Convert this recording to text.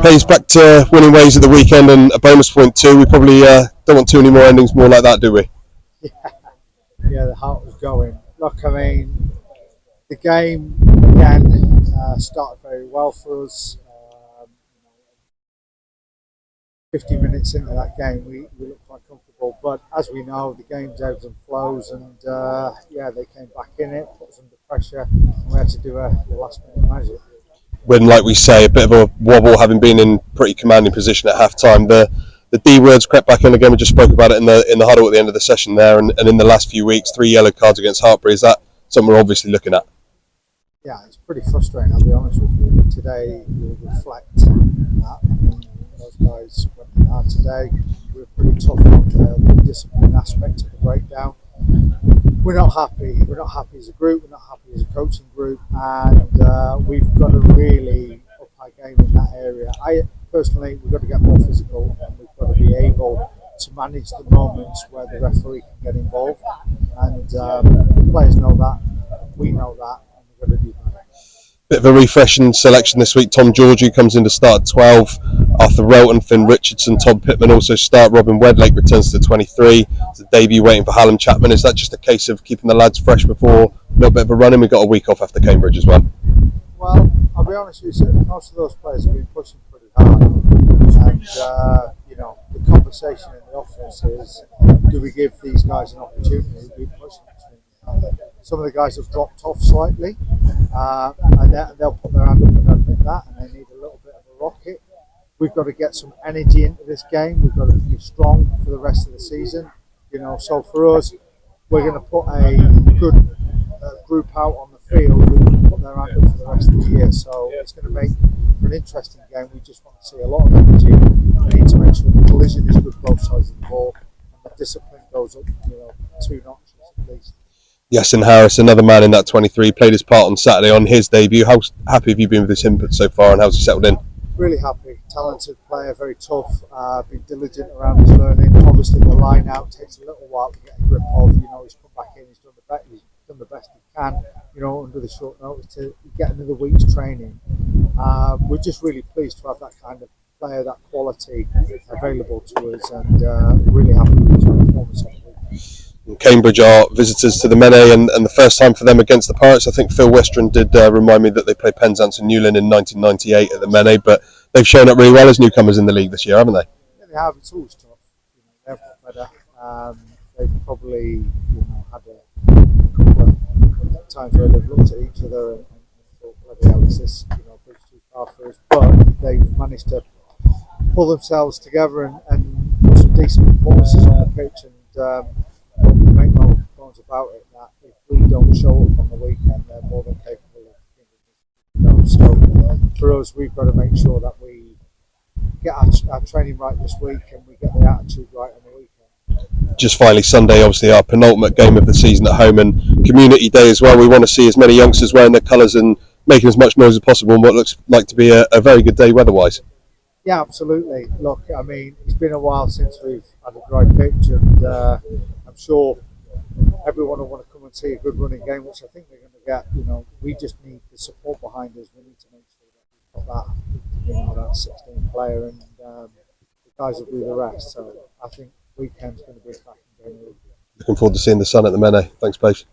Pays back to winning ways at the weekend and a bonus point too. We probably don't want too many more endings more like that, do we? Yeah, the heart was going. Look, I mean, the game again started very well for us. 50 minutes into that game, we looked quite comfortable. But as we know, the game's ebbs and flows, and they came back in it, put us under pressure, and we had to do a last-minute magic. When, like we say, a bit of a wobble, having been in pretty commanding position at half-time, the D words crept back in again. We just spoke about it in the huddle at the end of the session there, and in the last few weeks, 3 yellow cards against Hartpury. Is that something we're obviously looking at? Yeah, it's pretty frustrating, I'll be honest with you. Today, we'll reflect that. I mean, those guys went hard today. We were pretty tough on the discipline aspect of the breakdown. We're not happy. We're not happy as a group. We're not happy as a coaching group, and we've got to really up our game in that area. Personally, we've got to get more physical, and we've got to be able to manage the moments where the referee can get involved. And the players know that, we know that, and we've got to do that. Bit of a refreshing selection this week. Tom Georgie comes in to start at 12. Arthur Relton, Finn Richardson, Todd Pittman also start. Robin Wedlake returns to 23. It's a debut waiting for Hallam Chapman. Is that just a case of keeping the lads fresh before a little bit of a run in? We've got a week off after Cambridge as well. Well, I'll be honest with you, most of those players have been pushing pretty hard. And, the conversation in the office is, do we give these guys an opportunity to be pushing? Some of the guys have dropped off slightly, and they'll put their hand up and admit that, and they need a little bit of a rocket. We've got to get some energy into this game. We've got to finish strong for the rest of the season. So for us, we're going to put a good group out on the field who can put their hand up for the rest of the year. So it's going to make for an interesting game. We just want to see a lot of energy. We need to make sure the collision is good both sides of the ball, and the discipline goes up, 2 notches at least. Yasin Harris, another man in that 23, played his part on Saturday on his debut. How happy have you been with his input so far, and how's he settled in? Really happy. Talented player, very tough, been diligent around his learning. Obviously the line out takes a little while to get a grip of. He's come back in, he's done the best he can, under the short notice to get another week's training. We're just really pleased to have that kind of player, that quality available to us, and really happy with his performance on the week. Cambridge are visitors to the Mene, and the first time for them against the Pirates. I think Phil Westron did remind me that they played Penzance and Newlyn in 1998 at the Mene, but they've shown up really well as newcomers in the league this year, haven't they? Yeah, they have. It's always tough. They've got better. They've probably had a couple of times where they've looked at each other and thought, bloody hell, is this bridge too far for us? But they've managed to pull themselves together and put some decent performances on the pitch, and make no bones about it that if we don't show up on the weekend, they're more than capable of. So for us, we've got to make sure that we get our training right this week, and we get the attitude right on the weekend. Just finally, Sunday, obviously our penultimate game of the season at home, and Community Day as well. We want to see as many youngsters wearing their colours and making as much noise as possible in what looks like to be a very good day weather-wise. Yeah, absolutely. Look, I mean, it's been a while since we've had a dry pitch, and I'm sure everyone will want to come and see a good running game, which I think they're going to get. We just need the support behind us. We need to make sure that we've got that 16 player, and the guys will do the rest. So I think weekend's going to be a cracking game. Looking forward to seeing the sun at the Mene. Thanks, Paige.